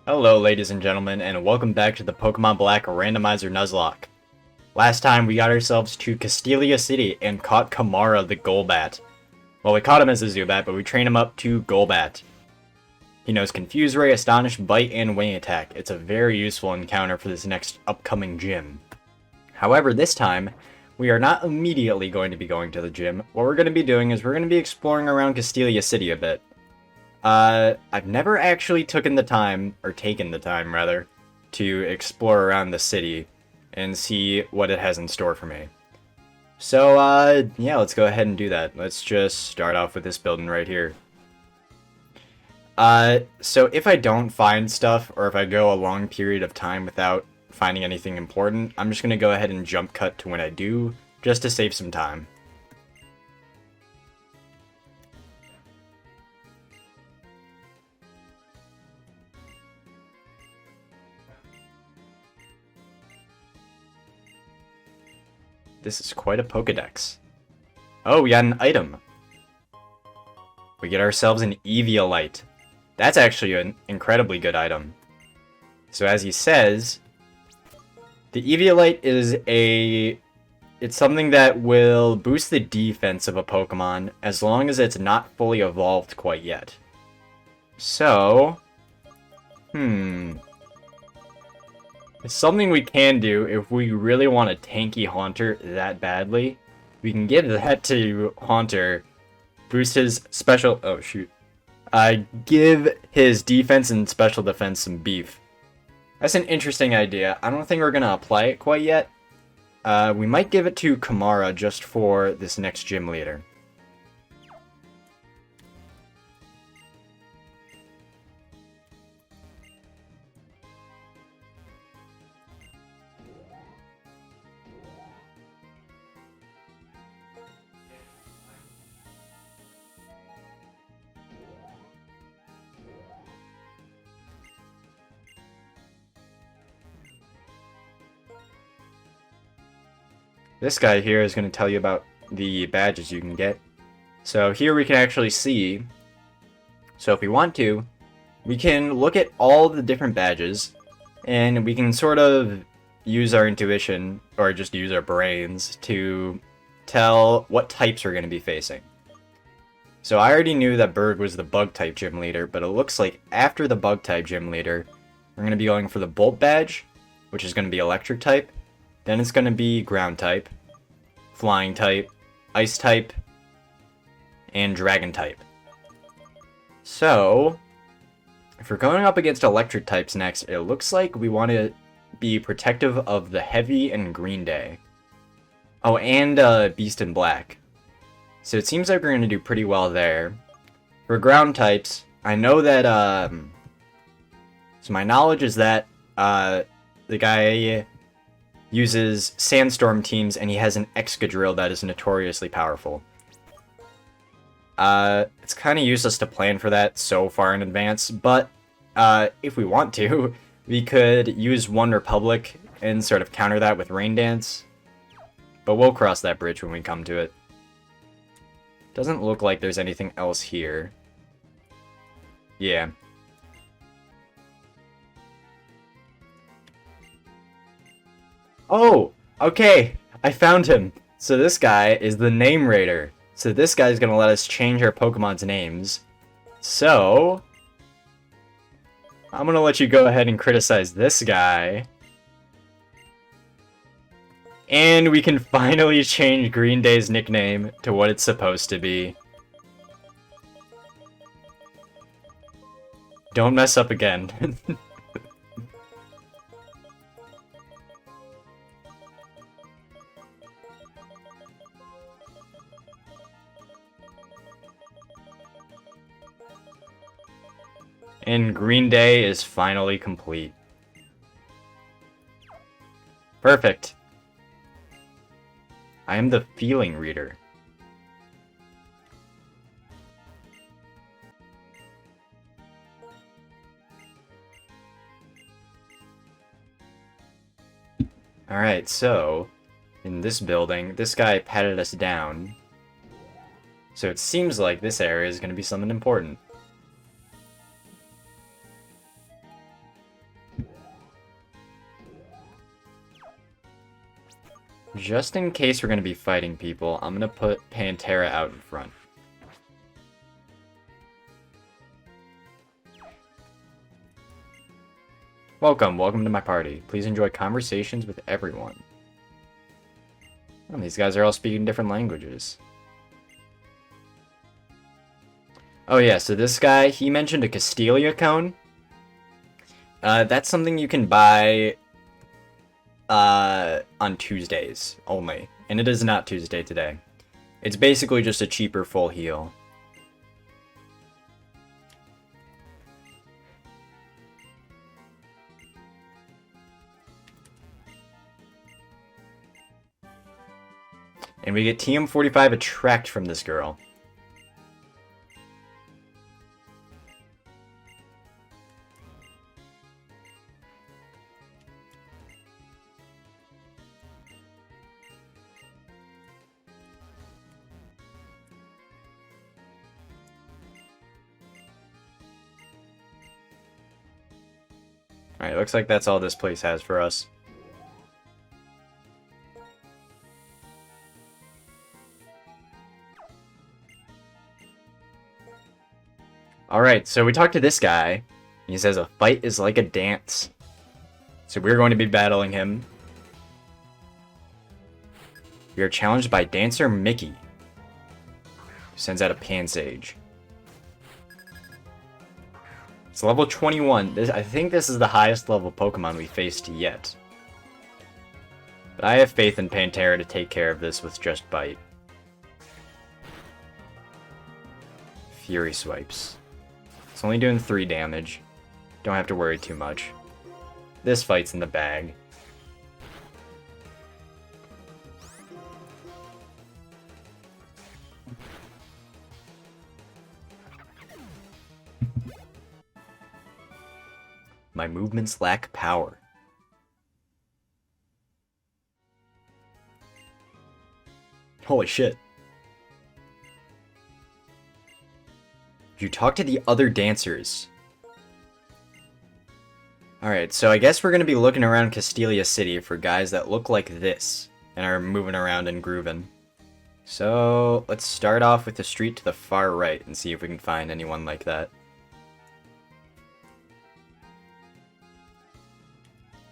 Hello ladies and gentlemen, and welcome back to the Pokemon Black Randomizer Nuzlocke. Last time we got ourselves to Castelia City and caught Kamara the Golbat. Well, we caught him as a Zubat, but we trained him up to Golbat. He knows Confuse Ray, Astonish, Bite, and Wing Attack. It's a very useful encounter for this next upcoming gym. However, this time, we are not immediately going to be going to the gym. What we're going to be doing is we're going to be exploring around Castelia City a bit. I've never actually taken the time, to explore around the city and see what it has in store for me. So, yeah, let's go ahead and do that. Let's just start off with this building right here. So if I don't find stuff, or if I go a long period of time without finding anything important, I'm just gonna go ahead and jump cut to when I do, just to save some time. This is quite a Pokedex. Oh, we got an item. We get ourselves an Eviolite. That's actually an incredibly good item. So as he says, the Eviolite is it's something that will boost the defense of a Pokemon as long as it's not fully evolved quite yet. So, it's something we can do if we really want a tanky Haunter that badly. We can give that to Haunter, boost his special... oh, shoot. Give his defense and special defense some beef. That's an interesting idea. I don't think we're going to apply it quite yet. We might give it to Kamara just for this next gym leader. This guy here is going to tell you about the badges you can get. So here we can actually see, so if we want to, we can look at all the different badges, and we can sort of use our intuition, or just use our brains, to tell what types we're going to be facing. So I already knew that Berg was the Bug-type gym leader, but it looks like after the Bug-type gym leader, we're going to be going for the Bolt badge, which is going to be Electric type. Then it's going to be Ground type, Flying type, Ice type, and Dragon type. So, if we're going up against Electric types next, it looks like we want to be protective of the Heavy and Green Day. Oh, and Beast in Black. So it seems like we're going to do pretty well there. For Ground types, I know that, so my knowledge is that, the guy uses Sandstorm teams, and he has an Excadrill that is notoriously powerful. It's kind of useless to plan for that so far in advance, but if we want to, we could use One Republic and sort of counter that with Rain Dance. But we'll cross that bridge when we come to it. Doesn't look like there's anything else here. Yeah. Oh, okay, I found him. So this guy is the Name Raider. So this guy's gonna let us change our Pokemon's names. So, I'm gonna let you go ahead and criticize this guy. And we can finally change Green Day's nickname to what it's supposed to be. Don't mess up again. And Green Day is finally complete. Perfect. I am the Feeling Reader. Alright, so, in this building, this guy patted us down. So it seems like this area is going to be something important. Just in case we're going to be fighting people, I'm going to put Pantera out in front. Welcome to my party. Please enjoy conversations with everyone. Oh, these guys are all speaking different languages. Oh yeah, so this guy, he mentioned a Castelia cone. That's something you can buy on Tuesdays only. And it is not Tuesday today. It's basically just a cheaper full heal. And we get TM45 Attract from this girl. Alright, looks like that's all this place has for us. Alright, so we talked to this guy, and he says a fight is like a dance. So we're going to be battling him. We are challenged by Dancer Mickey, who sends out a Pansage. It's level 21. I think this is the highest level Pokemon we faced yet. But I have faith in Pantera to take care of this with just Bite. Fury Swipes. It's only doing 3 damage. Don't have to worry too much. This fight's in the bag. My movements lack power. Holy shit. You talk to the other dancers. Alright, so I guess we're going to be looking around Castelia City for guys that look like this and are moving around and grooving. So let's start off with the street to the far right and see if we can find anyone like that.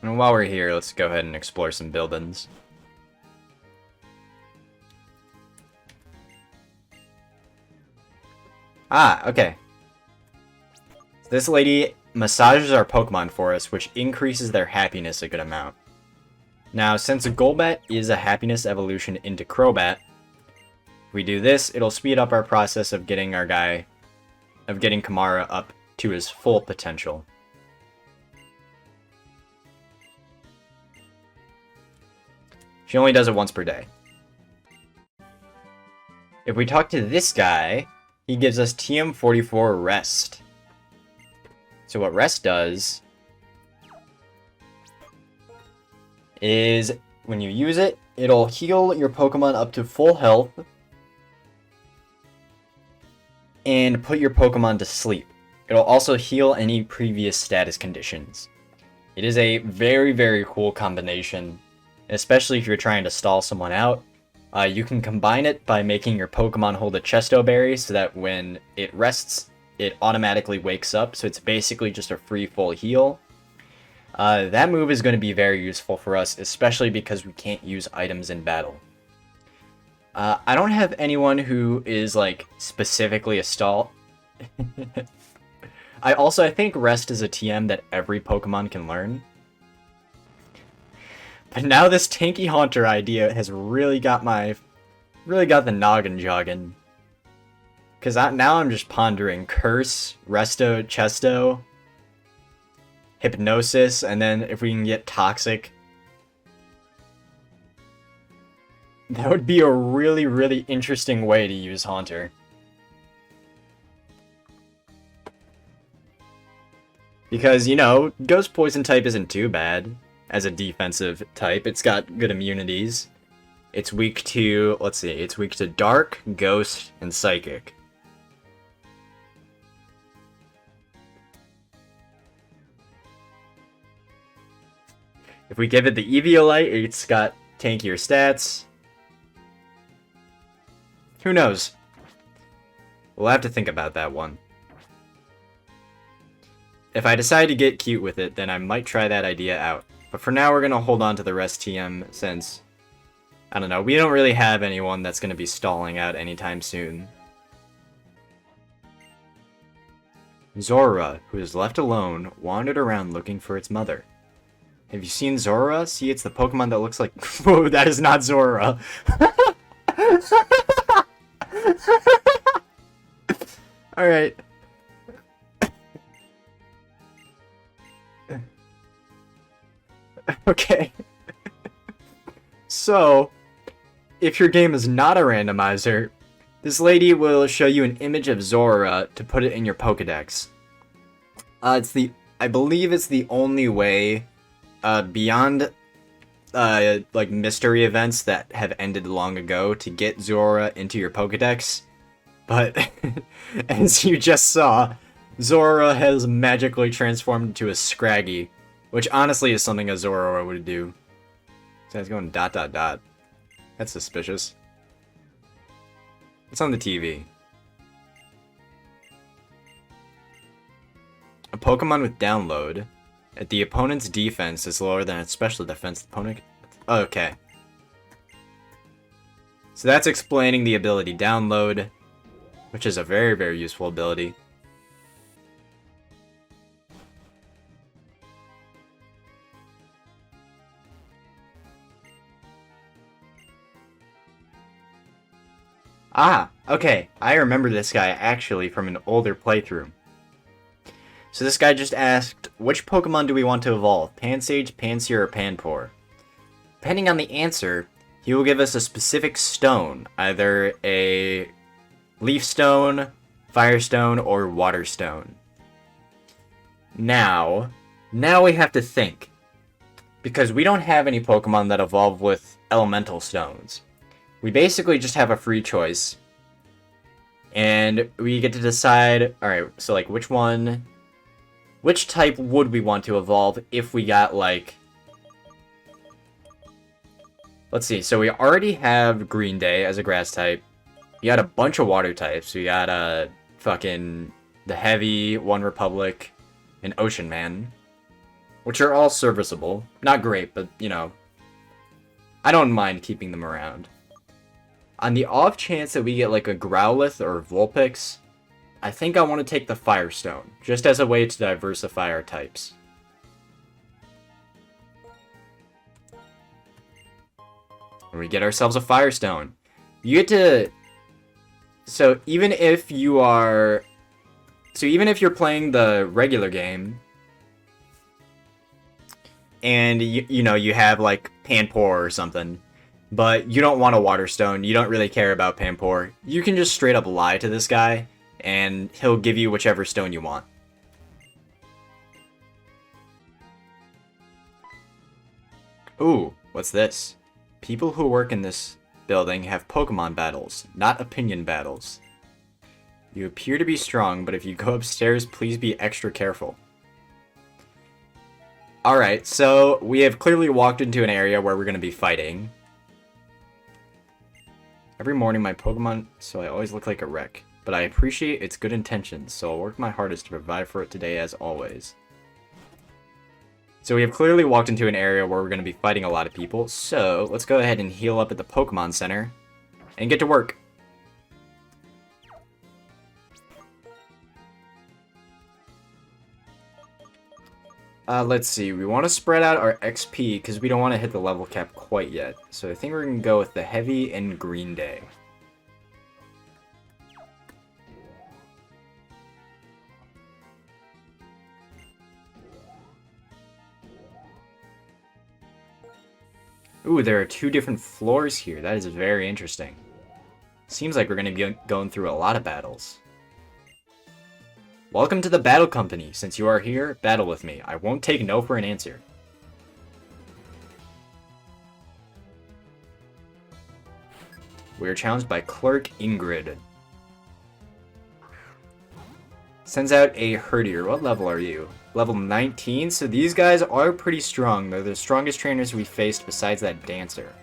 And while we're here, let's go ahead and explore some buildings. Ah, okay. This lady massages our Pokemon for us, which increases their happiness a good amount. Now, since a Golbat is a happiness evolution into Crobat, if we do this, it'll speed up our process of getting getting Kamara up to his full potential. She only does it once per day. If we talk to this guy, he gives us TM44 Rest. So what Rest does is, when you use it, it'll heal your Pokemon up to full health and put your Pokemon to sleep. It'll also heal any previous status conditions. It is a very, very cool combination, especially if you're trying to stall someone out. You can combine it by making your Pokemon hold a Chesto Berry so that when it rests, it automatically wakes up, so it's basically just a free full heal. That move is going to be very useful for us, especially because we can't use items in battle. I don't have anyone who is, like, specifically a stall. I think Rest is a TM that every Pokemon can learn. But now this Tanky Haunter idea has really got the noggin jogging. Because now I'm just pondering Curse, Resto, Chesto, Hypnosis, and then if we can get Toxic. That would be a really, really interesting way to use Haunter. Because, you know, Ghost Poison type isn't too bad as a defensive type. It's got good immunities. It's weak to, let's see, it's weak to Dark, Ghost, and Psychic. If we give it the Eviolite, it's got tankier stats. Who knows? We'll have to think about that one. If I decide to get cute with it, then I might try that idea out. But for now, we're going to hold on to the rest TM since, I don't know, we don't really have anyone that's going to be stalling out anytime soon. Zora, who is left alone, wandered around looking for its mother. Have you seen Zora? See, it's the Pokemon that looks like... Whoa, that is not Zora. Alright. Okay. So, if your game is not a randomizer, this lady will show you an image of Zora to put it in your Pokedex. I believe it's the only way, beyond, like, mystery events that have ended long ago to get Zora into your Pokedex. But, as you just saw, Zora has magically transformed into a Scraggy, which honestly is something a Zora would do. So it's going ... That's suspicious. It's on the TV. A Pokemon with download. If the opponent's defense is lower than its special defense, the opponent... Okay. So that's explaining the ability download, which is a very, very useful ability. Ah, okay. I remember this guy actually from an older playthrough. So this guy just asked, which Pokemon do we want to evolve? Pansage, Pansear, or Panpour? Depending on the answer, he will give us a specific stone. Either a Leaf Stone, Fire Stone, or Water Stone. Now we have to think. Because we don't have any Pokemon that evolve with Elemental Stones. We basically just have a free choice. And we get to decide, alright, so like which type would we want to evolve if we got like... Let's see, so we already have Green Day as a grass type. We got a bunch of water types. We got fucking the Heavy, One Republic, and Ocean Man. Which are all serviceable. Not great, but you know. I don't mind keeping them around. On the off chance that we get like a Growlithe or Vulpix, I think I want to take the Firestone, just as a way to diversify our types. And we get ourselves a Firestone. You get to... So even if you're playing the regular game, and you know, you have like Panpour or something, but you don't want a Water Stone, you don't really care about Panpour, you can just straight up lie to this guy, and he'll give you whichever stone you want. Ooh, what's this? People who work in this building have Pokemon battles, not opinion battles. You appear to be strong, but if you go upstairs, please be extra careful. Alright, so we have clearly walked into an area where we're going to be fighting. Every morning my Pokemon, so I always look like a wreck. But I appreciate its good intentions, so I'll work my hardest to provide for it today as always. So we have clearly walked into an area where we're going to be fighting a lot of people, so let's go ahead and heal up at the Pokemon Center and get to work. Let's see, we want to spread out our XP because we don't want to hit the level cap quite yet. So I think we're going to go with the Heavy and Green Day. Ooh, there are two different floors here. That is very interesting. Seems like we're going to be going through a lot of battles. Welcome to the Battle Company. Since you are here, battle with me. I won't take no for an answer. We are challenged by Clerk Ingrid. Sends out a Herdier. What level are you? Level 19? So these guys are pretty strong. They're the strongest trainers we faced besides that Dancer.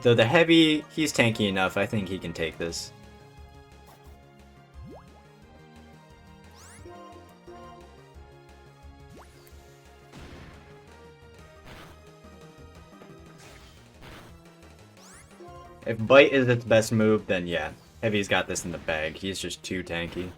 Though the Heavy, he's tanky enough. I think he can take this. If Bite is its best move, then yeah. Heavy's got this in the bag. He's just too tanky.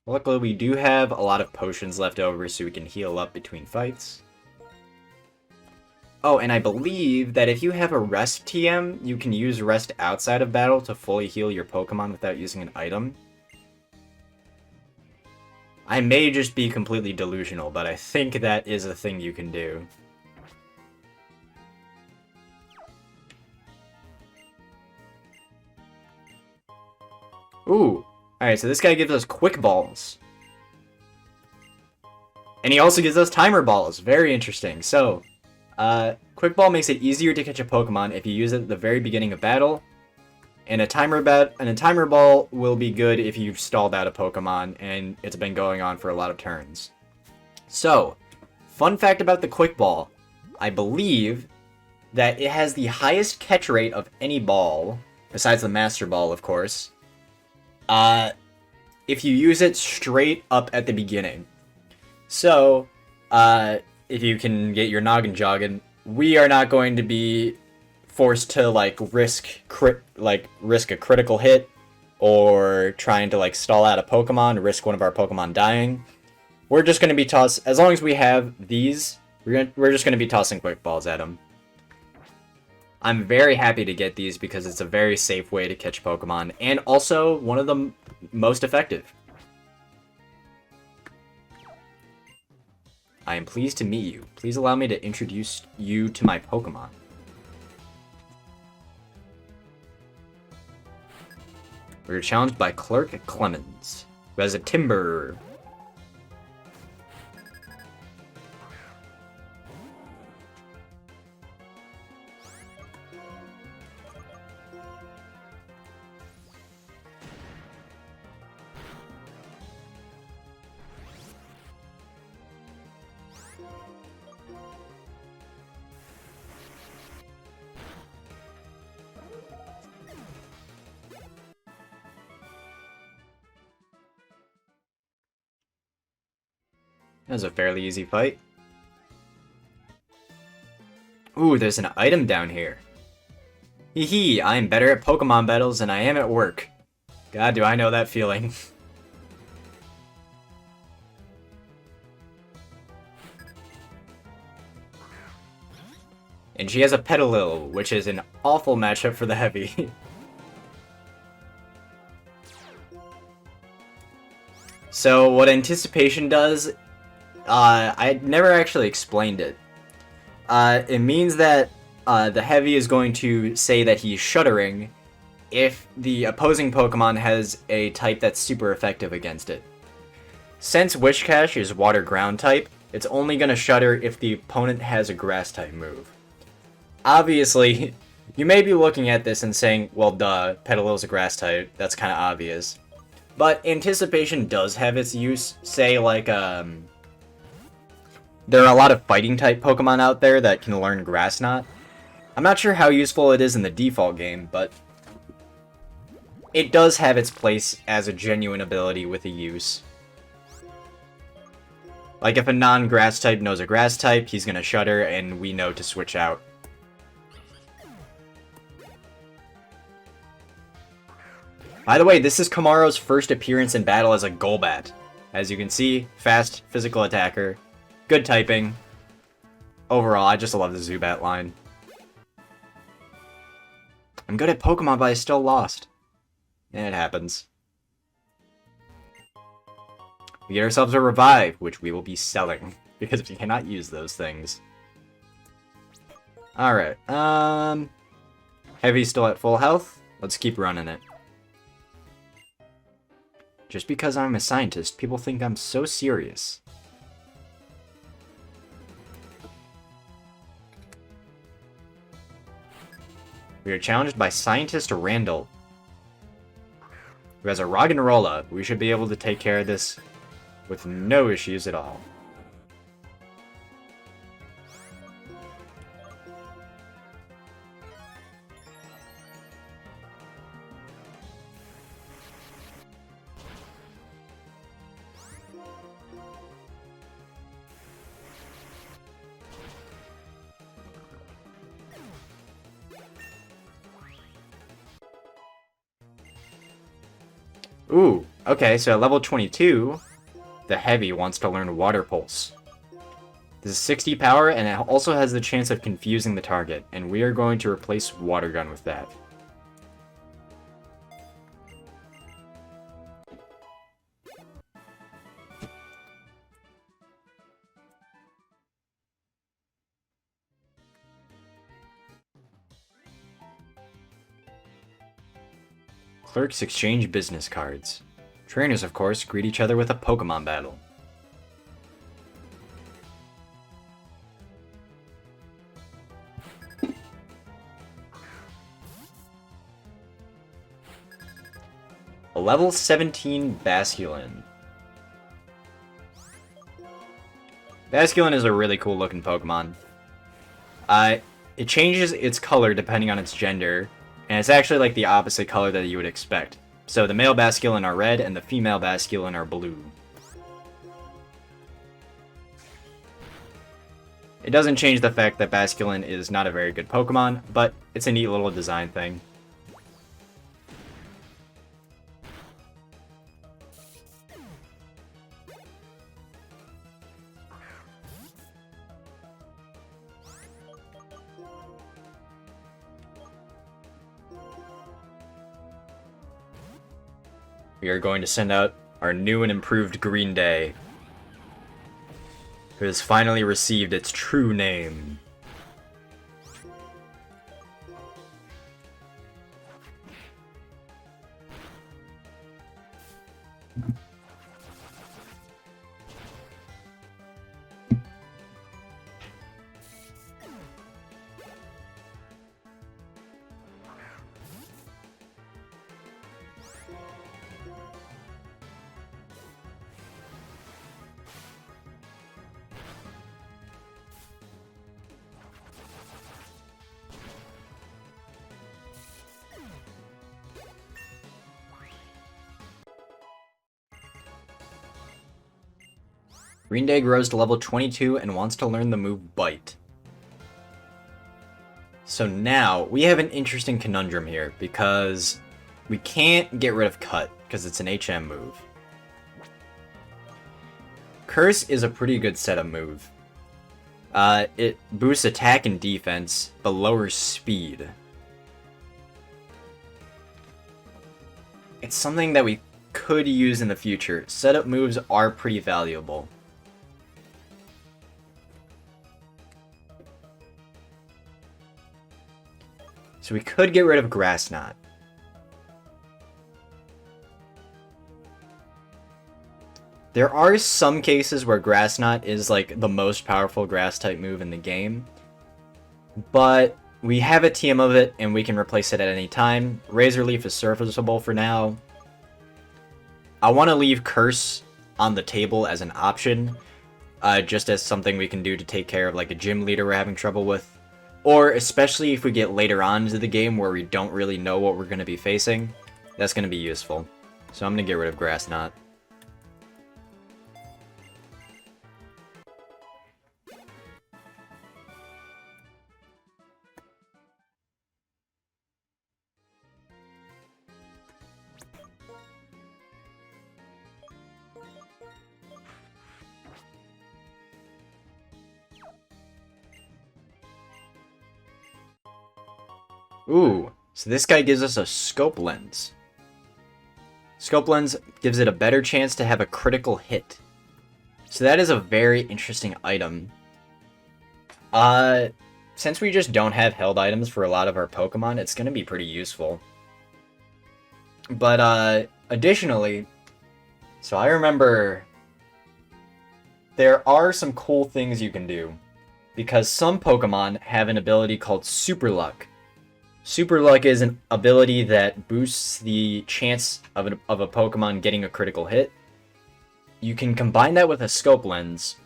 Luckily, we do have a lot of potions left over so we can heal up between fights. Oh, and I believe that if you have a rest TM, you can use rest outside of battle to fully heal your Pokemon without using an item. I may just be completely delusional, but I think that is a thing you can do. Ooh. Alright, so this guy gives us Quick Balls. And he also gives us Timer Balls. Very interesting. So, Quick Ball makes it easier to catch a Pokemon if you use it at the very beginning of battle. And a timer ball will be good if you've stalled out a Pokemon and it's been going on for a lot of turns. So, fun fact about the Quick Ball. I believe that it has the highest catch rate of any ball, besides the Master Ball, of course, if you use it straight up at the beginning. So, if you can get your noggin jogging, we are not going to be forced to risk a critical hit or trying to stall out a Pokemon, risk one of our Pokemon dying. We're just going to be as long as we have these, we're just going to be tossing Quick Balls at them. I'm very happy to get these because it's a very safe way to catch Pokemon and also one of the most effective. I am pleased to meet you. Please allow me to introduce you to my Pokemon. We're challenged by Clerk Clemens, who has a Timber. That was a fairly easy fight. Ooh, there's an item down here. Hee hee, I am better at Pokemon battles than I am at work. God, do I know that feeling. And she has a Petalil, which is an awful matchup for the Heavy. So what Anticipation does, I never actually explained it. It means that the Heavy is going to say that he's shuddering if the opposing Pokemon has a type that's super effective against it. Since Wishcash is Water Ground type, it's only going to shudder if the opponent has a Grass type move. Obviously, you may be looking at this and saying, well duh, Petalil's a Grass type, that's kind of obvious. But Anticipation does have its use, say there are a lot of fighting type Pokemon out there that can learn Grass Knot. I'm not sure how useful it is in the default game, but it does have its place as a genuine ability with a use. Like if a non-Grass type knows a Grass type, he's gonna shudder and we know to switch out. By the way, this is Kamaro's first appearance in battle as a Golbat. As you can see, fast, physical attacker, good typing. Overall, I just love the Zubat line. I'm good at Pokemon, but I still lost. It happens. We get ourselves a Revive, which we will be selling, because we cannot use those things. Alright, Heavy's still at full health. Let's keep running it. Just because I'm a scientist, people think I'm so serious. We are challenged by Scientist Randall, who has a Roggenrola. We should be able to take care of this with no issues at all. Ooh, okay, so at level 22, the Heavy wants to learn Water Pulse. This is 60 power, and it also has the chance of confusing the target, and we are going to replace Water Gun with that. Clerks exchange business cards. Trainers, of course, greet each other with a Pokemon battle. A level 17 Basculin. Basculin is a really cool looking Pokemon. It changes its color depending on its gender, and it's actually like the opposite color that you would expect. So the male Basculin are red, and the female Basculin are blue. It doesn't change the fact that Basculin is not a very good Pokemon, but it's a neat little design thing. We are going to send out our new and improved Green Day, who has finally received its true name. Green Day grows to level 22 and wants to learn the move Bite. So now, we have an interesting conundrum here, because we can't get rid of Cut, because it's an HM move. Curse is a pretty good setup move. It boosts attack and defense, but lowers speed. It's something that we could use in the future. Setup moves are pretty valuable. So we could get rid of Grass Knot. There are some cases where Grass Knot is like the most powerful grass type move in the game, but we have a TM of it and we can replace it at any time. Razor Leaf is serviceable for now. I want to leave Curse on the table as an option, just as something we can do to take care of like a gym leader we're having trouble with. Or especially if we get later on into the game where we don't really know what we're going to be facing, that's going to be useful. So I'm going to get rid of Grass Knot. Ooh, so this guy gives us a Scope Lens. Scope Lens gives it a better chance to have a critical hit. So that is a very interesting item. Since we just don't have held items for a lot of our Pokemon, it's going to be pretty useful. But, additionally, so I remember there are some cool things you can do, because some Pokemon have an ability called Super Luck. Super Luck is an ability that boosts the chance of a Pokemon getting a critical hit. You can combine that with a scope lens,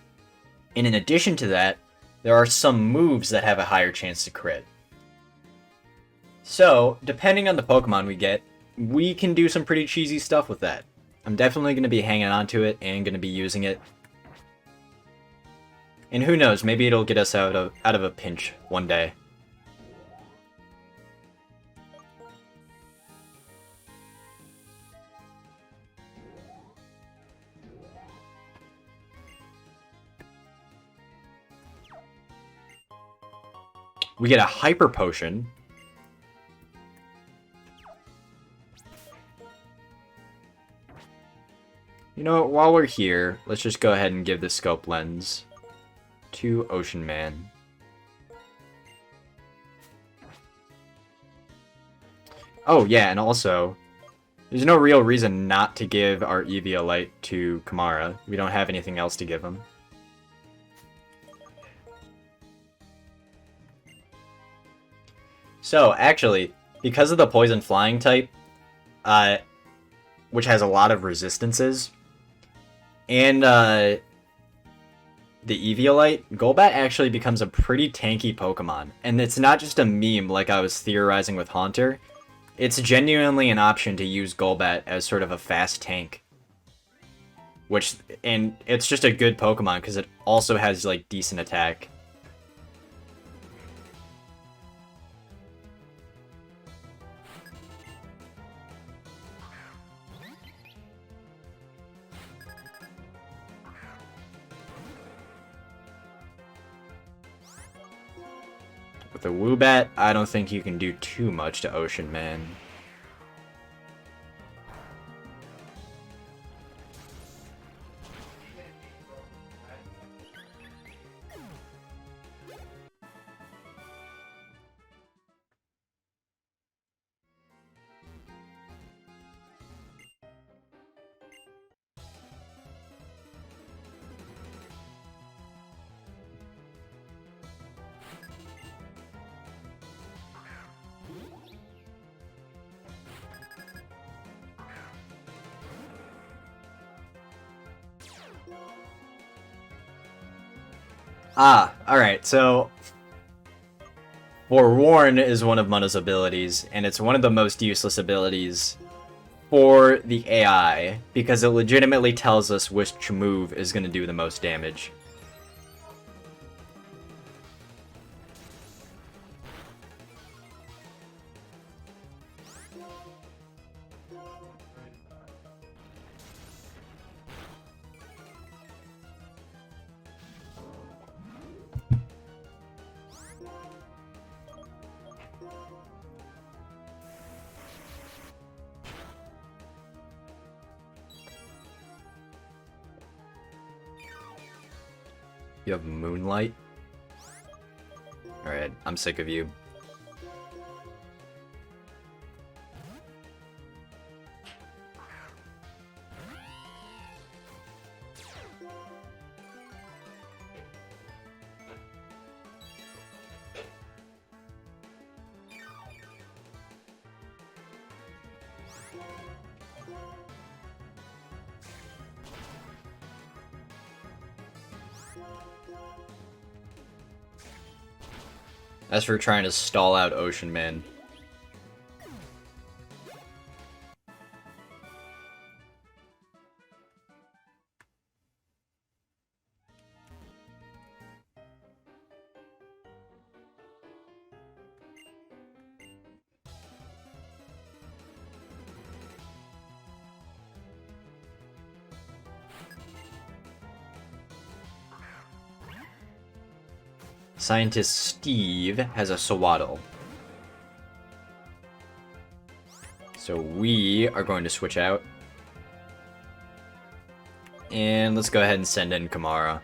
and in addition to that, there are some moves that have a higher chance to crit. So, depending on the Pokemon we get, we can do some pretty cheesy stuff with that. I'm definitely going to be hanging on to it and going to be using it. And who knows, maybe it'll get us out of a pinch one day. We get a Hyper Potion. You know what, while we're here, let's just go ahead and give the Scope Lens to Ocean Man. Oh yeah, and also, there's no real reason not to give our Eviolite to Kamara. We don't have anything else to give him. So, actually, because of the Poison Flying type, which has a lot of resistances, and the Eviolite, Golbat actually becomes a pretty tanky Pokemon. And it's not just a meme like I was theorizing with Haunter. It's genuinely an option to use Golbat as sort of a fast tank. And it's just a good Pokemon because it also has, like, decent attack. With a Woobat, I don't think you can do too much to Ocean Man. Alright, so Forewarn is one of Muna's abilities, and it's one of the most useless abilities for the AI, because it legitimately tells us which move is going to do the most damage. You have Moonlight? Alright, I'm sick of you. As for trying to stall out Ocean Man. Scientist Steve has a Swaddle. So we are going to switch out. And let's go ahead and send in Kamara.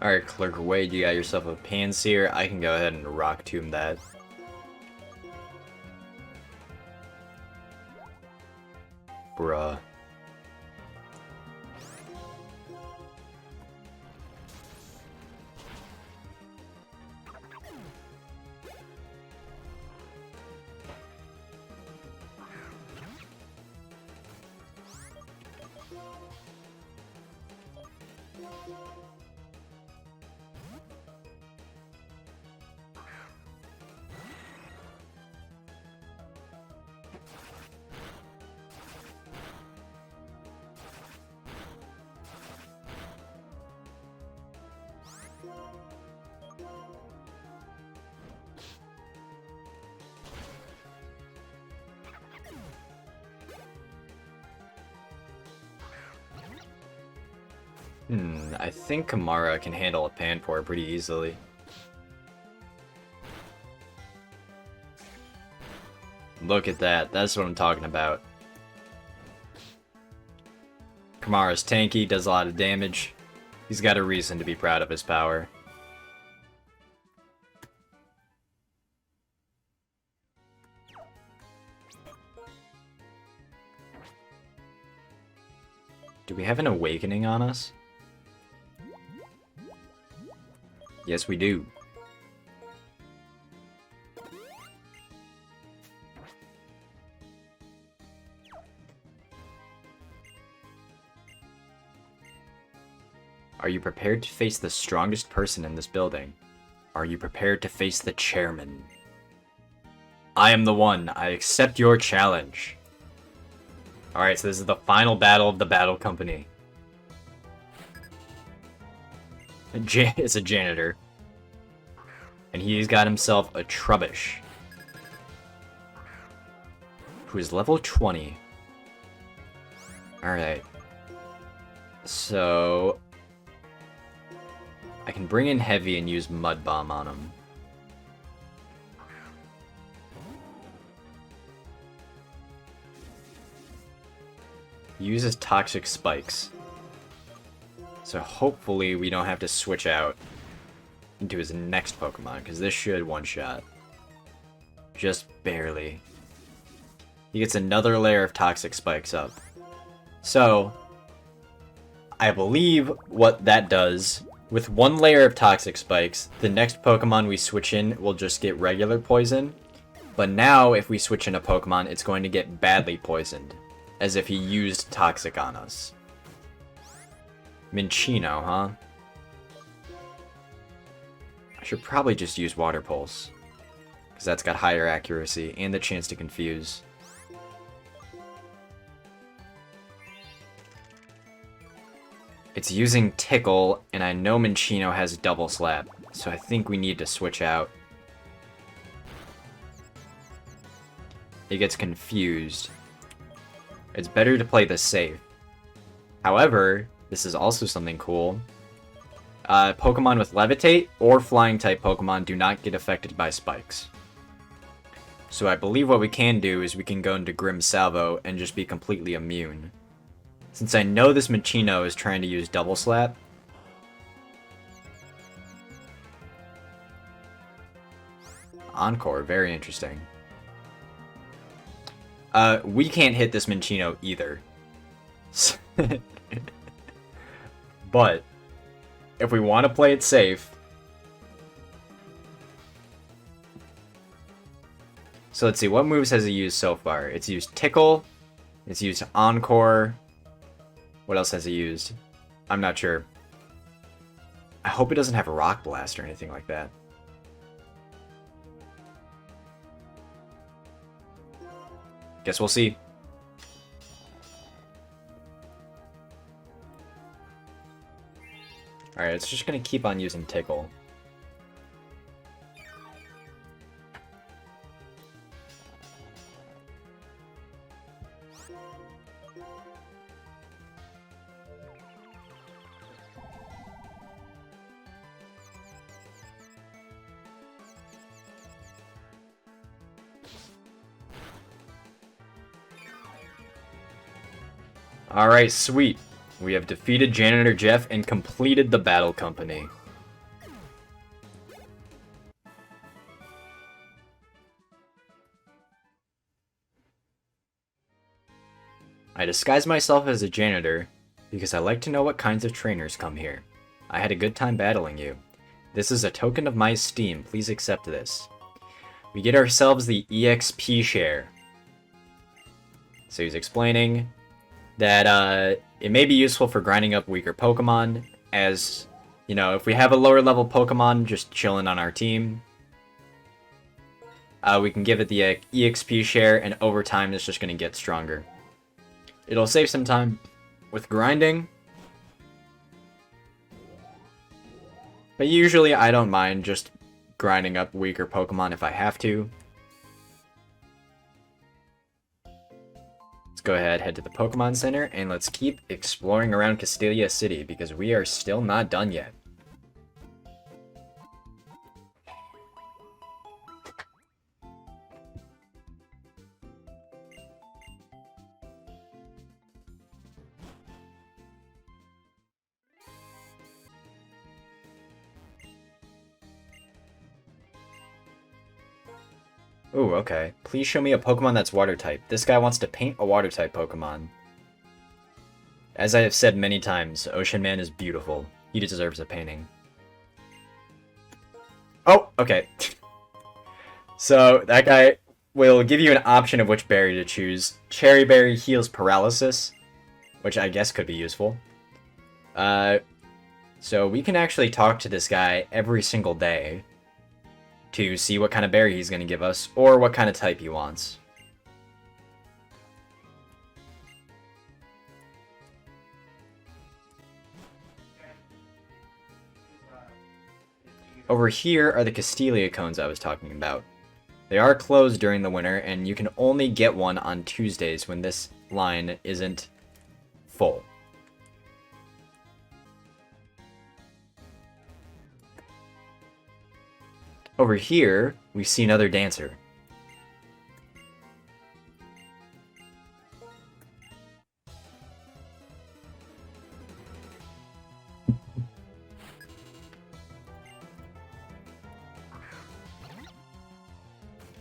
Alright, Clerk Wade, you got yourself a Panseer. I can go ahead and Rock Tomb that. Bruh. I think Kamara can handle a Panpour pretty easily. Look at that, that's what I'm talking about. Kamara's tanky, does a lot of damage. He's got a reason to be proud of his power. Do we have an awakening on us? Yes, we do. Are you prepared to face the strongest person in this building? Are you prepared to face the chairman? I am the one. I accept your challenge. Alright, so this is the final battle of the Battle Company. It's a janitor. And he's got himself a Trubbish, who is level 20. Alright. So I can bring in Heavy and use Mud Bomb on him. He uses Toxic Spikes. So hopefully we don't have to switch out into his next Pokemon, because this should one-shot. Just barely. He gets another layer of Toxic Spikes up. So I believe what that does, with one layer of Toxic Spikes, the next Pokemon we switch in will just get regular poison. But now if we switch in a Pokemon, it's going to get badly poisoned, as if he used Toxic on us. Minccino, huh? I should probably just use Water Pulse, because that's got higher accuracy and the chance to confuse. It's using Tickle, and I know Minccino has Double Slap, so I think we need to switch out. It gets confused. It's better to play this safe. However, this is also something cool. Pokemon with Levitate or Flying-type Pokemon do not get affected by spikes. So I believe what we can do is we can go into Grim Salvo and just be completely immune. Since I know this Minccino is trying to use Double Slap. Encore, very interesting. We can't hit this Minccino either. But if we want to play it safe, so let's see, what moves has he used so far? It's used Tickle, it's used Encore. What else has he used? I'm not sure. I hope it doesn't have a Rock Blast or anything like that. Guess we'll see. Alright, it's just gonna keep on using Tickle. Alright, sweet. We have defeated Janitor Jeff and completed the Battle Company. I disguise myself as a janitor because I like to know what kinds of trainers come here. I had a good time battling you. This is a token of my esteem. Please accept this. We get ourselves the EXP share. So he's explaining that it may be useful for grinding up weaker Pokemon, as, you know, if we have a lower level Pokemon just chilling on our team, we can give it the EXP share, and over time it's just going to get stronger. It'll save some time with grinding, but usually I don't mind just grinding up weaker Pokemon if I have to. Let's go ahead, head to the Pokemon Center, and let's keep exploring around Castelia City, because we are still not done yet. Ooh, okay. Please show me a Pokemon that's Water-type. This guy wants to paint a Water-type Pokemon. As I have said many times, Ocean Man is beautiful. He deserves a painting. Oh, okay. So, that guy will give you an option of which berry to choose. Cherry Berry heals paralysis, which I guess could be useful. So we can actually talk to this guy every single day to see what kind of berry he's going to give us, or what kind of type he wants. Over here are the Castelia cones I was talking about. They are closed during the winter, and you can only get one on Tuesdays when this line isn't full. Over here, we see another dancer.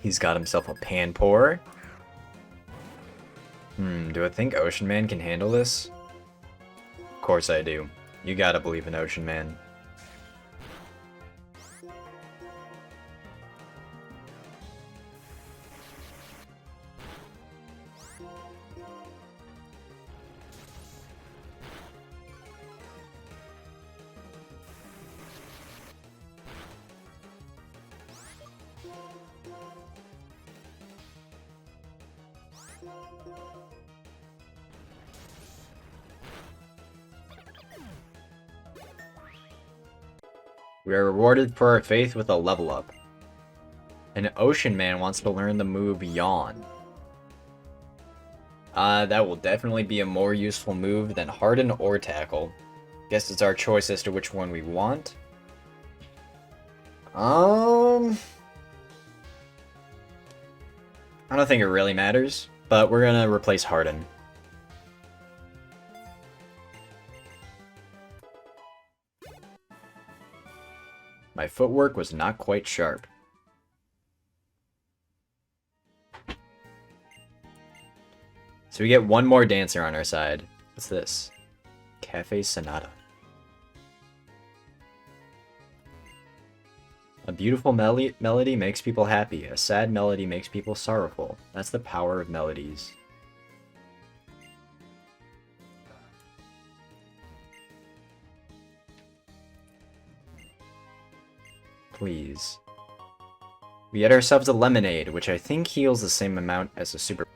He's got himself a Panpour. Do I think Ocean Man can handle this? Of course I do. You gotta believe in Ocean Man. We are rewarded for our faith with a level up. An Ocean Man wants to learn the move Yawn. That will definitely be a more useful move than Harden or Tackle. Guess it's our choice as to which one we want. I don't think it really matters, but we're gonna replace Harden. My footwork was not quite sharp. So we get one more dancer on our side. What's this? Cafe Sonata. A beautiful melody makes people happy. A sad melody makes people sorrowful. That's the power of melodies. Please. We get ourselves a lemonade, which I think heals the same amount as a super...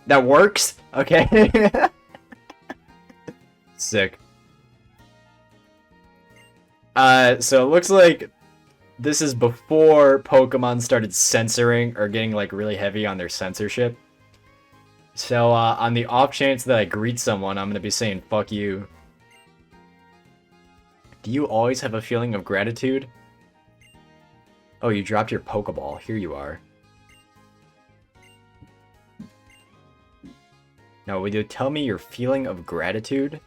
That works? Okay. Sick. So it looks like this is before Pokemon started censoring or getting like really heavy on their censorship. So on the off chance that I greet someone, I'm gonna be saying fuck you. Do you always have a feeling of gratitude? Oh, you dropped your Pokeball. Here you are. Now, will you tell me your feeling of gratitude?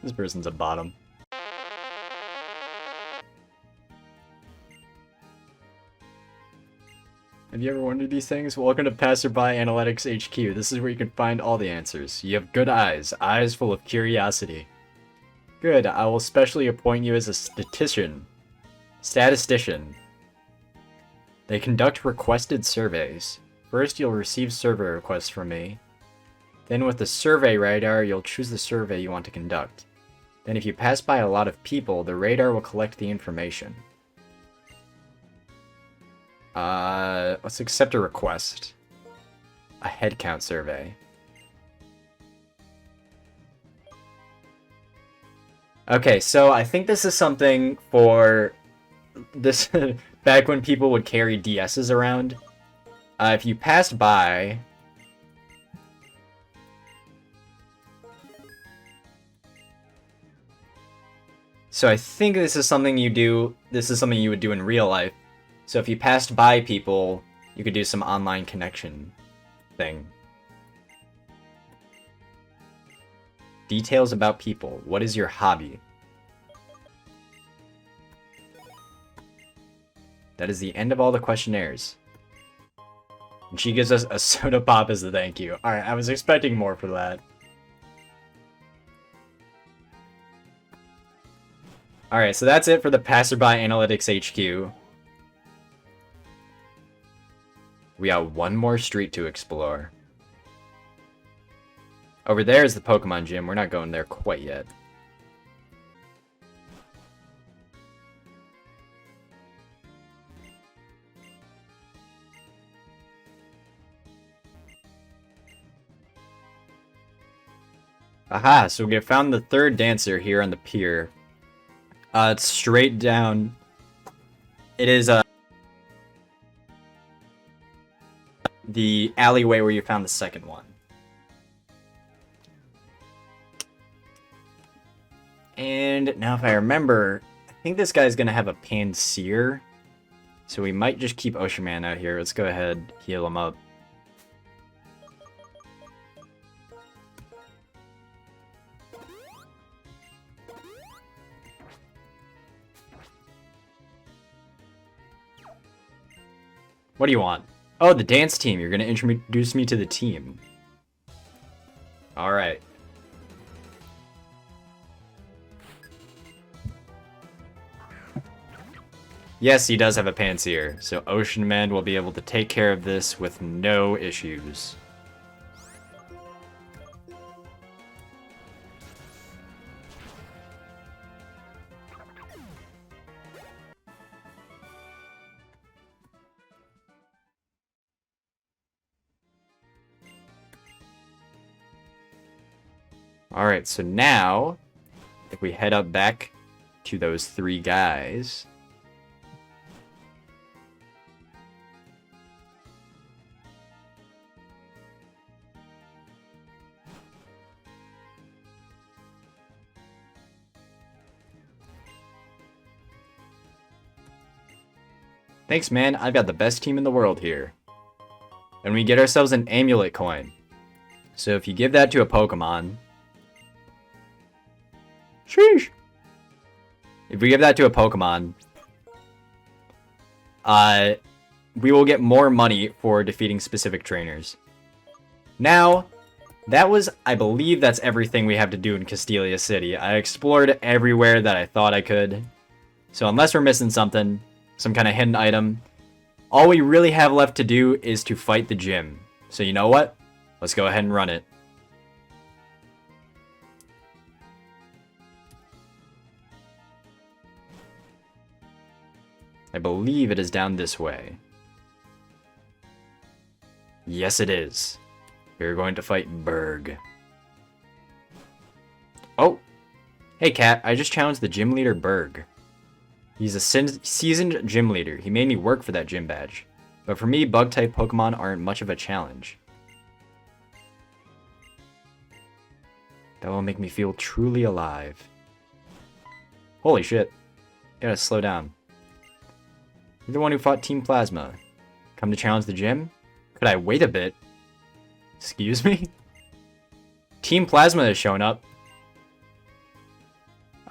This person's a bottom. Have you ever wondered these things? Welcome to Passerby Analytics HQ. This is where you can find all the answers. You have good eyes full of curiosity. Good, I will specially appoint you as a statistician. They conduct requested surveys. First, you'll receive survey requests from me. Then with the survey radar, you'll choose the survey you want to conduct. Then if you pass by a lot of people, the radar will collect the information. Let's accept a request. A head count survey. Okay, so I think this is something for this back when people would carry DSs around. If you passed by, so I think this is something you do. This is something you would do in real life. So if you passed by people, you could do some online connection thing. Details about people. What is your hobby? That is the end of all the questionnaires. And she gives us a soda pop as a thank you. Alright, I was expecting more for that. Alright, so that's it for the Passerby Analytics HQ. We got one more street to explore. Over there is the Pokemon Gym. We're not going there quite yet. Aha, so we have found the third dancer here on the pier. It's straight down. It is, the alleyway where you found the second one. And now if I remember, I think this guy's gonna have a Pansear. So we might just keep Ocean Man out here. Let's go ahead, heal him up. What do you want? Oh, the dance team. You're gonna introduce me to the team. Alright. Yes, he does have a Pansear, so Ocean Man will be able to take care of this with no issues. Alright, so now, if we head up back to those three guys. Thanks, man. I've got the best team in the world here. And we get ourselves an amulet coin. So if you give that to a Pokemon... Sheesh! If we give that to a Pokemon, we will get more money for defeating specific trainers. Now, that was, I believe that's everything we have to do in Castelia City. I explored everywhere that I thought I could. So unless we're missing something, some kind of hidden item, all we really have left to do is to fight the gym. So you know what? Let's go ahead and run it. I believe it is down this way. Yes, it is. We're going to fight Berg. Oh! Hey, Cat, I just challenged the gym leader, Berg. He's a seasoned gym leader. He made me work for that gym badge. But for me, bug-type Pokemon aren't much of a challenge. That will make me feel truly alive. Holy shit. You gotta slow down. You're the one who fought Team Plasma. Come to challenge the gym? Could I wait a bit? Excuse me? Team Plasma has shown up.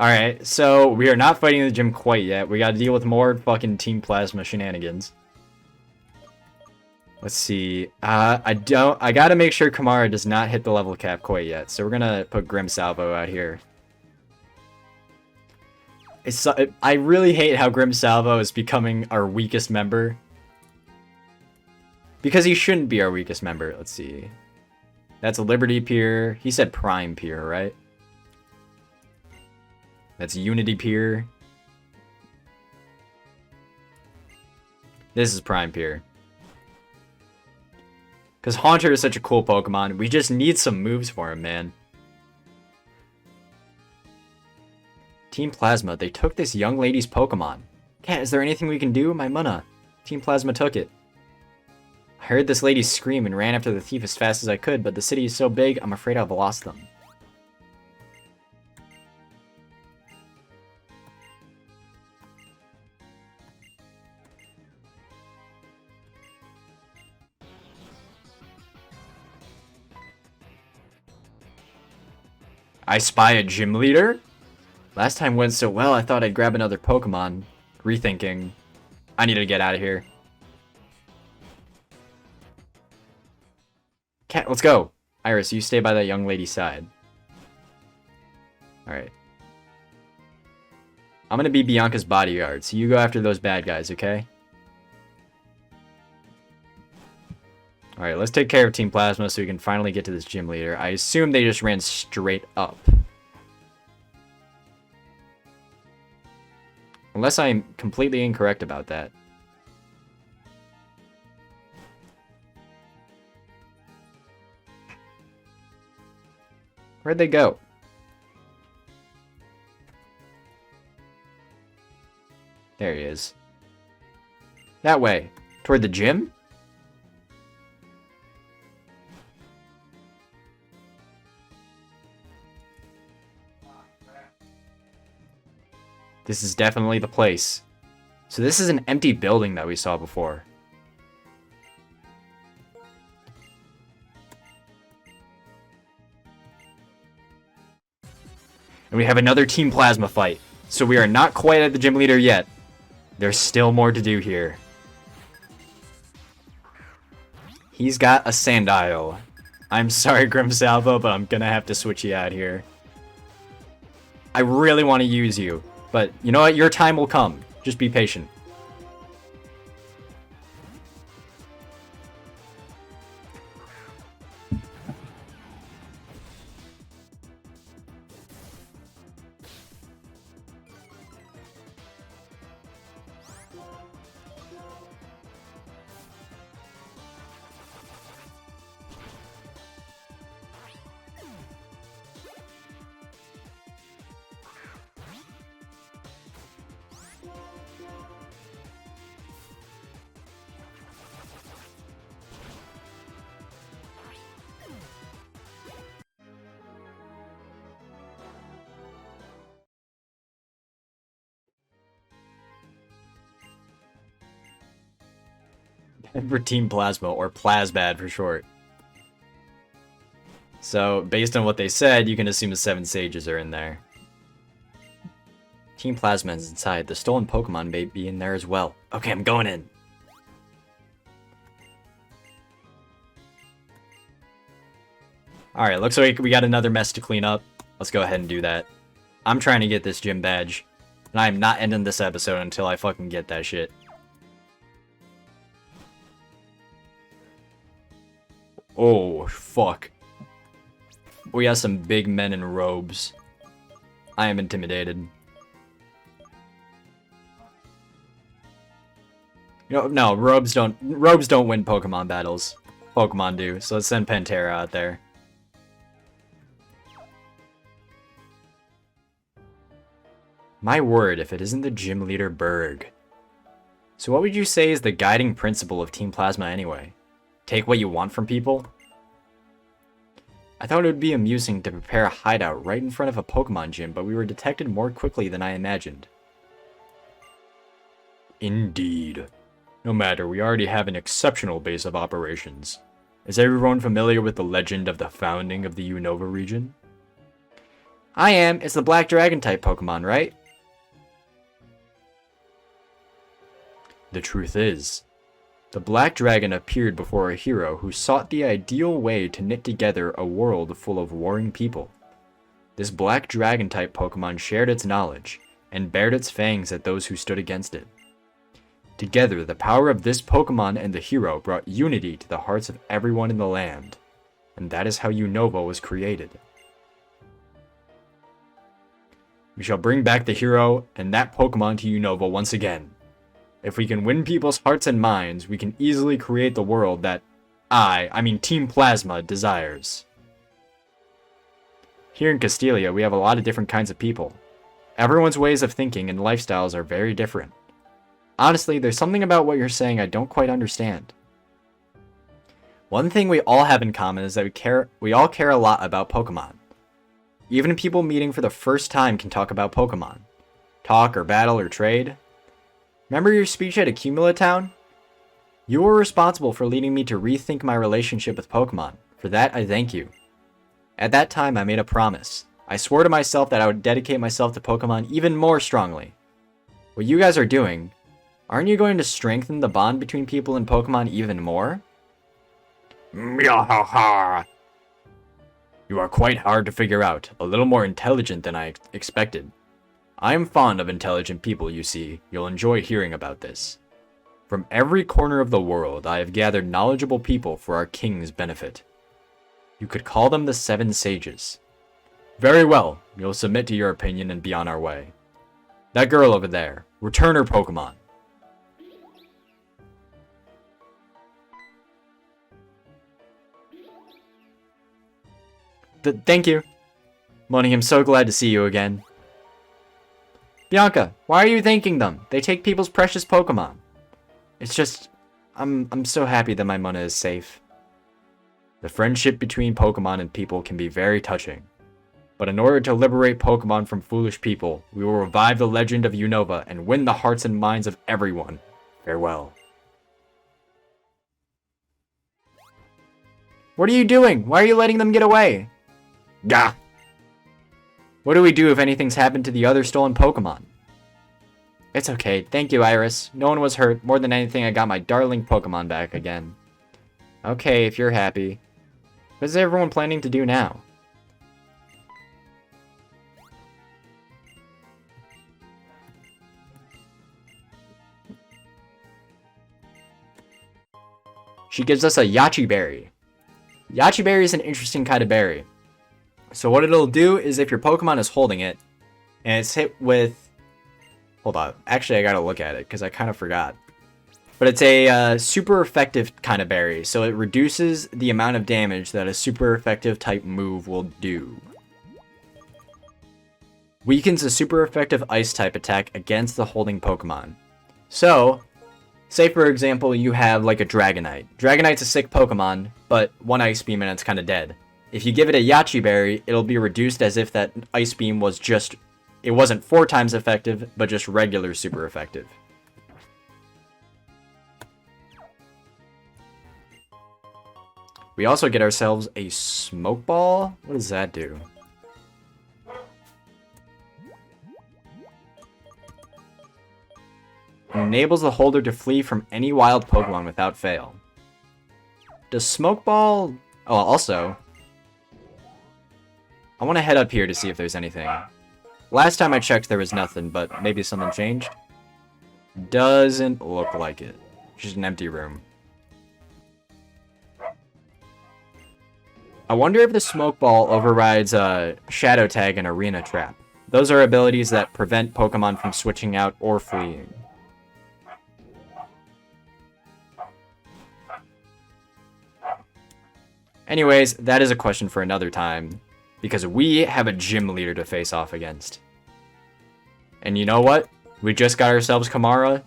Alright, so we are not fighting the gym quite yet. We gotta deal with more fucking Team Plasma shenanigans. Let's see. I gotta make sure Kamara does not hit the level cap quite yet. So we're gonna put Grim Salvo out here. I really hate how Grim Salvo is becoming our weakest member. Because he shouldn't be our weakest member. Let's see. That's a Liberty Pier. He said Prime Pier, right? That's Unity Pier. This is Prime Pier. Because Haunter is such a cool Pokemon. We just need some moves for him, man. Team Plasma, they took this young lady's Pokemon. Cat, is there anything we can do? My Munna. Team Plasma took it. I heard this lady scream and ran after the thief as fast as I could, but the city is so big, I'm afraid I've lost them. I spy a gym leader? Last time went so well, I thought I'd grab another Pokemon. Rethinking. I need to get out of here. Cat, let's go. Iris, you stay by that young lady's side. Alright. I'm gonna be Bianca's bodyguard, so you go after those bad guys, okay? Alright, let's take care of Team Plasma so we can finally get to this gym leader. I assume they just ran straight up. Unless I'm completely incorrect about that. Where'd they go? There he is. That way. Toward the gym? This is definitely the place. So this is an empty building that we saw before. And we have another Team Plasma fight. So we are not quite at the gym leader yet. There's still more to do here. He's got a Sandile. I'm sorry, Grim Salvo, but I'm gonna have to switch you out here. I really want to use you. But you know what? Your time will come. Just be patient. For Team Plasma, or Plasbad for short. So, based on what they said, you can assume the 7 Sages are in there. Team Plasma is inside. The stolen Pokemon may be in there as well. Okay, I'm going in. Alright, looks like we got another mess to clean up. Let's go ahead and do that. I'm trying to get this gym badge. And I'm not ending this episode until I fucking get that shit. Oh, fuck. We have some big men in robes. I am intimidated. No, robes don't win Pokemon battles. Pokemon do, so let's send Pantera out there. My word, if it isn't the gym leader Berg. So what would you say is the guiding principle of Team Plasma anyway? Take what you want from people? I thought it would be amusing to prepare a hideout right in front of a Pokemon gym, but we were detected more quickly than I imagined. Indeed. No matter, we already have an exceptional base of operations. Is everyone familiar with the legend of the founding of the Unova region? I am. It's the Black Dragon type Pokemon, right? The truth is, the Black Dragon appeared before a hero who sought the ideal way to knit together a world full of warring people. This Black Dragon type Pokemon shared its knowledge, and bared its fangs at those who stood against it. Together, the power of this Pokemon and the hero brought unity to the hearts of everyone in the land, and that is how Unova was created. We shall bring back the hero and that Pokemon to Unova once again. If we can win people's hearts and minds, we can easily create the world that I mean Team Plasma, desires. Here in Castelia, we have a lot of different kinds of people. Everyone's ways of thinking and lifestyles are very different. Honestly, there's something about what you're saying I don't quite understand. One thing we all have in common is that we all care a lot about Pokemon. Even people meeting for the first time can talk about Pokemon. Talk or battle or trade. Remember your speech at Accumula Town? You were responsible for leading me to rethink my relationship with Pokemon. For that, I thank you. At that time, I made a promise. I swore to myself that I would dedicate myself to Pokemon even more strongly. What you guys are doing, aren't you going to strengthen the bond between people and Pokemon even more? Myahaha! You are quite hard to figure out, a little more intelligent than I expected. I am fond of intelligent people, you see. You'll enjoy hearing about this. From every corner of the world, I have gathered knowledgeable people for our king's benefit. You could call them the Seven Sages. Very well, you'll submit to your opinion and be on our way. That girl over there, return her Pokemon. Thank you. Moni, I'm so glad to see you again. Bianca, why are you thanking them? They take people's precious Pokemon. It's just, I'm so happy that my Mona is safe. The friendship between Pokemon and people can be very touching. But in order to liberate Pokemon from foolish people, we will revive the legend of Unova and win the hearts and minds of everyone. Farewell. What are you doing? Why are you letting them get away? Gah! What do we do if anything's happened to the other stolen Pokemon? It's okay. Thank you, Iris. No one was hurt. More than anything, I got my darling Pokemon back again. Okay, if you're happy. What is everyone planning to do now? She gives us a Yachi Berry. Yachi Berry is an interesting kind of berry. So what it'll do is if your Pokemon is holding it, and it's hit with... Hold on. Actually, I gotta look at it, because I kind of forgot. But it's a super effective kind of berry, so it reduces the amount of damage that a super effective type move will do. Weakens a super effective ice type attack against the holding Pokemon. So, say for example you have like a Dragonite. Dragonite's a sick Pokemon, but one Ice Beam and it's kind of dead. If you give it a Yachi Berry, it'll be reduced as if that Ice Beam was just... It wasn't 4 times effective, but just regular super effective. We also get ourselves a Smoke Ball. What does that do? Enables the holder to flee from any wild Pokemon without fail. Does Smoke Ball... Oh, also... I want to head up here to see if there's anything. Last time I checked there was nothing, but maybe something changed? Doesn't look like it. Just an empty room. I wonder if the Smoke Ball overrides Shadow Tag and Arena Trap. Those are abilities that prevent Pokemon from switching out or fleeing. Anyways, that is a question for another time, because we have a gym leader to face off against. And you know what? We just got ourselves Kamara.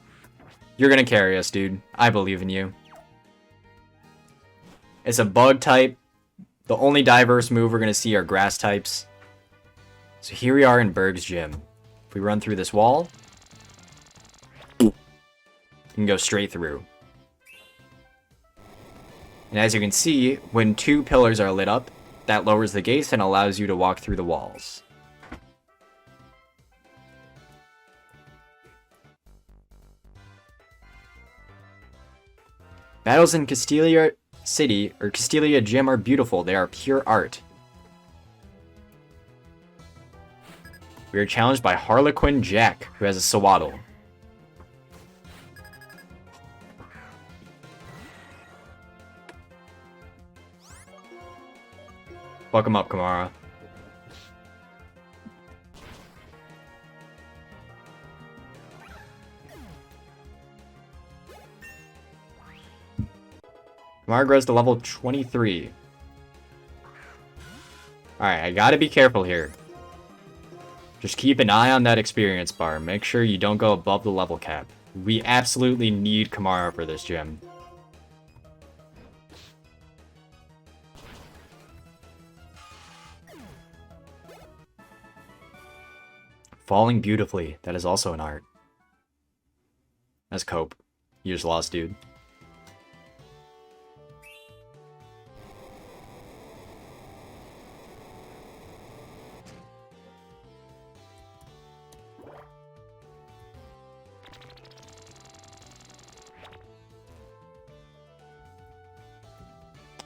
You're gonna carry us, dude. I believe in you. It's a bug type. The only diverse move we're gonna see are grass types. So here we are in Berg's gym. If we run through this wall, you can go straight through. And as you can see, when 2 pillars are lit up, that lowers the gates and allows you to walk through the walls. Battles in Castelia City, or Castelia Gym, are beautiful. They are pure art. We are challenged by Harlequin Jack, who has a Sawaddle. Fuck him up, Kamara. Kamara grows to level 23. Alright, I gotta be careful here. Just keep an eye on that experience bar. Make sure you don't go above the level cap. We absolutely need Kamara for this gym. Falling beautifully. That is also an art. That's Cope. You just lost, dude.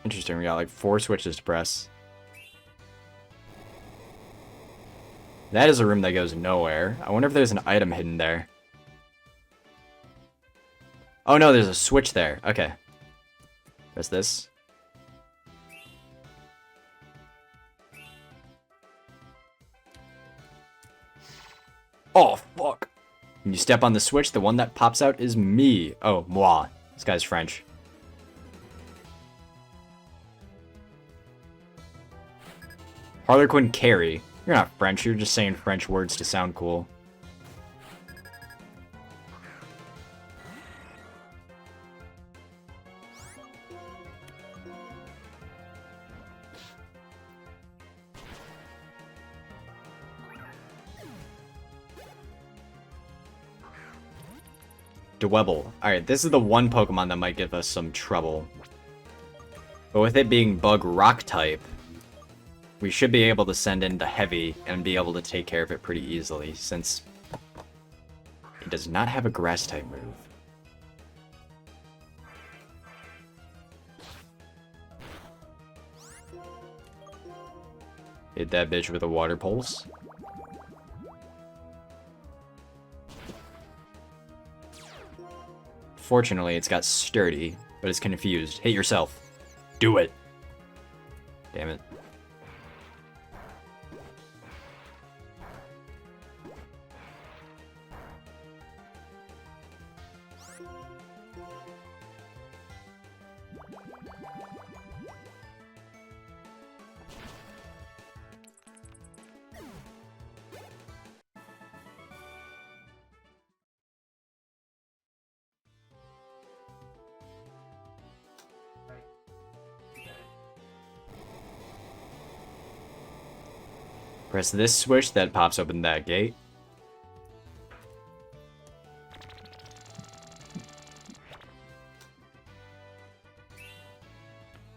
Interesting, we got like 4 switches to press. That is a room that goes nowhere. I wonder if there's an item hidden there. Oh no, there's a switch there. Okay. Press this. Oh, fuck. When you step on the switch, the one that pops out is me. Oh, moi. This guy's French. Harlequin Carry. You're not French, you're just saying French words to sound cool. Dwebble. Alright, this is the one Pokemon that might give us some trouble. But with it being Bug Rock type, we should be able to send in the Heavy and be able to take care of it pretty easily, since it does not have a Grass type move. Hit that bitch with a Water Pulse. Fortunately, it's got Sturdy, but it's confused. Hit yourself. Do it. Damn it. Press this switch that pops open that gate.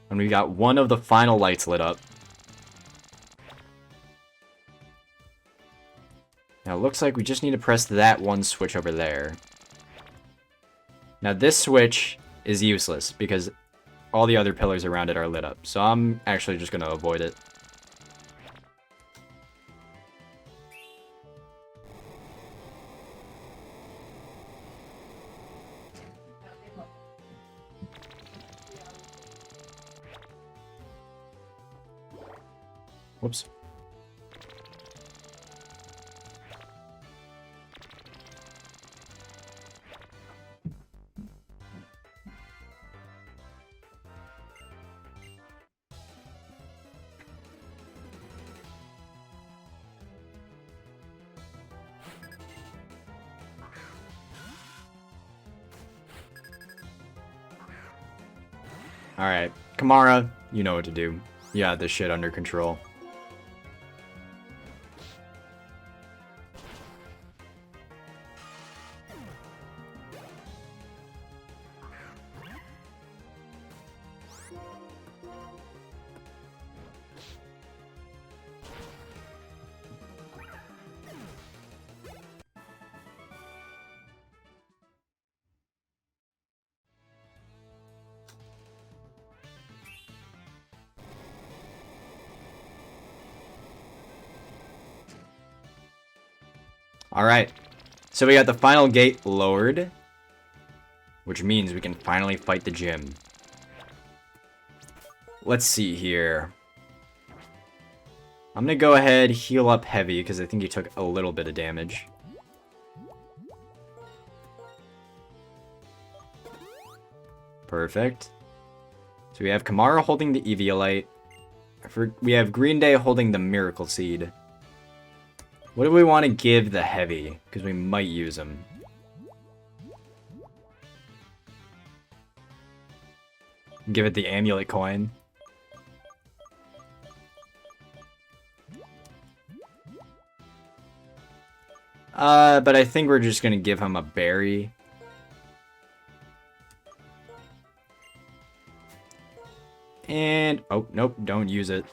And we got one of the final lights lit up. Now it looks like we just need to press that one switch over there. Now this switch is useless because all the other pillars around it are lit up. So I'm actually just going to avoid it. Whoops. Alright, Kamara, you know what to do. You got this shit under control. Alright, so we got the final gate lowered, which means we can finally fight the gym. Let's see here. I'm gonna go ahead, heal up heavy, because I think he took a little bit of damage. Perfect. So we have Kamara holding the Eviolite. We have Green Day holding the Miracle Seed. What do we want to give the heavy? Because we might use them. Give it the amulet coin. But I think we're just going to give him a berry. And, oh, nope, don't use it.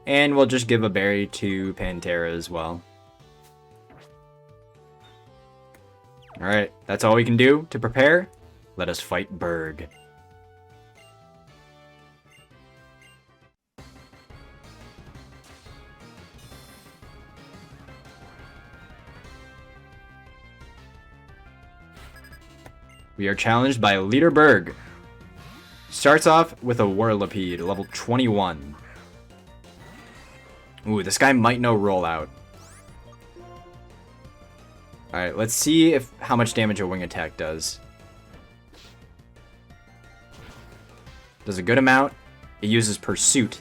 And we'll just give a berry to Pantera as well. Alright, that's all we can do to prepare. Let us fight Berg. We are challenged by Leader Berg. Starts off with a Whirlipede, level 21. Ooh, this guy might know rollout. Alright, let's see how much damage a wing attack does. Does a good amount. It uses Pursuit.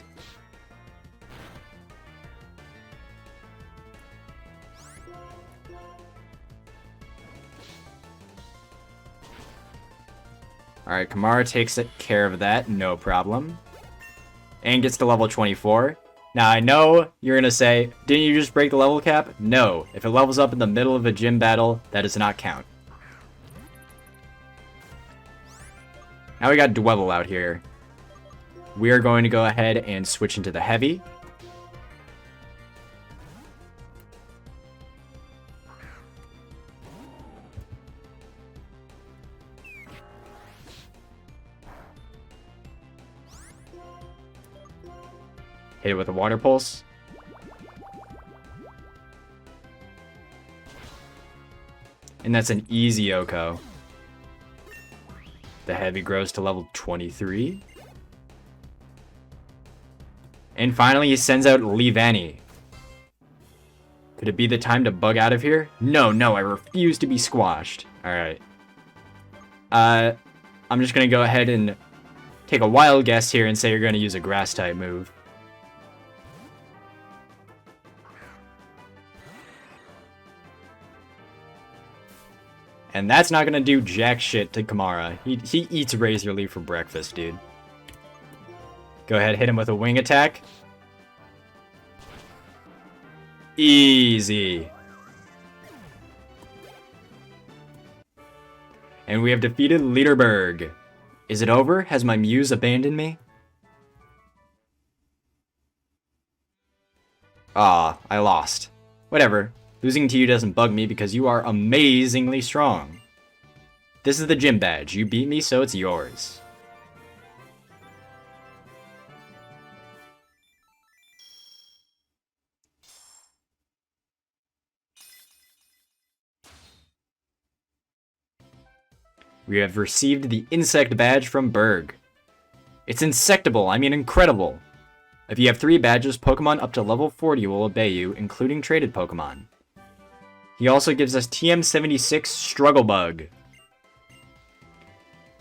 Alright, Kamara takes care of that, no problem. And gets to level 24. Now, I know you're going to say, didn't you just break the level cap? No. If it levels up in the middle of a gym battle, that does not count. Now we got Dwebble out here. We are going to go ahead and switch into the heavy. Hit it with a water pulse. And that's an easy Oko. The heavy grows to level 23. And finally, he sends out Leavanny. Could it be the time to bug out of here? No, I refuse to be squashed. Alright. I'm just going to go ahead and take a wild guess here and say you're going to use a grass-type move. And that's not gonna do jack shit to Kamara. He eats Razor Leaf for breakfast, dude. Go ahead, hit him with a wing attack. Easy. And we have defeated Leader Berg. Is it over? Has my muse abandoned me? Ah, I lost. Whatever. Losing to you doesn't bug me because you are amazingly strong. This is the gym badge. You beat me, so it's yours. We have received the insect badge from Berg. It's insectable, I mean incredible. If you have 3 badges, Pokemon up to level 40 will obey you, including traded Pokemon. He also gives us TM76 Struggle Bug.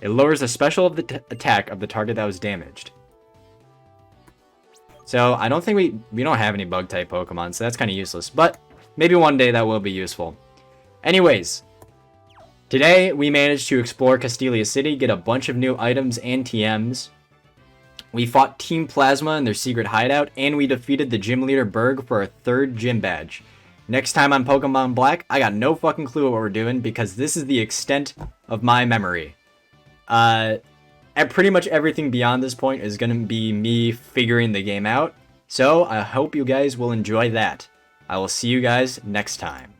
It lowers the special of the attack of the target that was damaged. So, I don't think we don't have any bug-type Pokemon, so that's kind of useless. But, maybe one day that will be useful. Anyways, Today, we managed to explore Castelia City, get a bunch of new items and TMs. We fought Team Plasma in their secret hideout, and we defeated the gym leader Berg for our 3rd gym badge. Next time on Pokemon Black, I got no fucking clue what we're doing because this is the extent of my memory. And pretty much everything beyond this point is going to be me figuring the game out. So I hope you guys will enjoy that. I will see you guys next time.